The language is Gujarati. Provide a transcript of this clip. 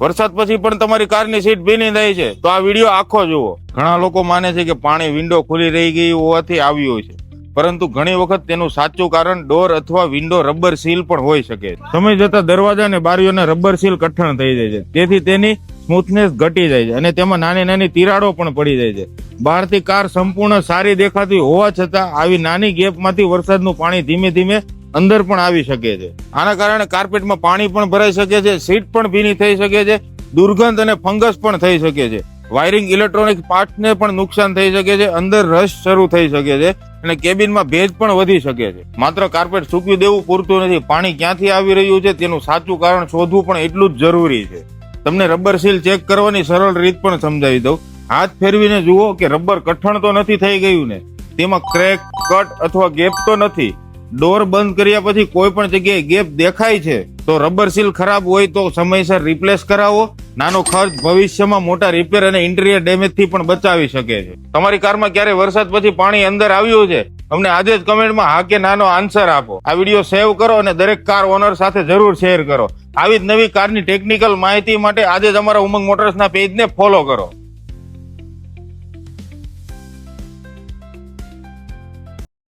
વરસાદ પછી પણ તમારી કારની સીટ ભીની થાય છે તો આ વિડીયો આખો જુઓ. ઘણા લોકો માને છે કે પાણી વિન્ડો ખુલી રહી ગઈ હોવાથી આવ્યું છે, પરંતુ ઘણી વખત તેનું સાચું કારણ ડોર અથવા વિન્ડો રબર સીલ પણ હોઈ શકે છે. સમય જતા દરવાજા અને બારીઓના રબર સીલ કઠણ થઈ જાય છે, તેથી તેની સ્મૂથનેસ ઘટી જાય છે અને તેમાં નાની નાની તિરાડો પણ પડી જાય છે. બહારથી કાર સંપૂર્ણ સારી દેખાતી હોવા છતાં આવી નાની ગેપમાંથી વરસાદનું પાણી ધીમે ધીમે અંદર પણ આવી શકે છે. આના કારણે કાર્પેટમાં પાણી પણ ભરાઈ શકે છે, સીટ પણ ભીની થઈ શકે છે, દુર્ગંધ અને ફંગસ પણ થઈ શકે છે. વાયરિંગ ઇલેક્ટ્રોનિક પાર્ટને પણ નુકસાન થઈ શકે છે, અંદર રસ શરૂ થઈ શકે છે અને કેબિનમાં ભેજ પણ વધી શકે છે. માત્ર કાર્પેટ સૂકવી દેવું પૂરતું નથી, પાણી ક્યાંથી આવી રહ્યું છે તેનું સાચું કારણ શોધવું પણ એટલું જ જરૂરી છે. તમને રબર સીલ ચેક કરવાની સરળ રીત પણ સમજાવી દઉં. હાથ ફેરવીને જુઓ કે રબર કઠણ તો નથી થઈ ગયું ને, તેમાં ક્રેક, કટ અથવા ગેપ તો નથી. ડોર બંધ કર્યા પછી કોઈ પણ જગ્યાએ ગેપ દેખાય છે તો રબર સીલ ખરાબ હોય તો સમયસર રિપ્લેસ કરાવો. નાનો ખર્ચ ભવિષ્યમાં મોટા રિપેર અને ઇન્ટિરિયર ડેમેજ થી પણ બચાવી શકે છે. તમારી કારમાં ક્યારે વરસાદ પછી પાણી અંદર આવ્યું છે? અમને આજે જ કમેન્ટમાં હા કે નાનો આન્સર આપો. આ વિડીયો સેવ કરો અને દરેક કાર ઓનર સાથે જરૂર શેર કરો. આવી જ નવી કારની ટેકનિકલ માહિતી માટે આજે જ અમારા ઉમંગ મોટર્સના પેજને ફોલો કરો.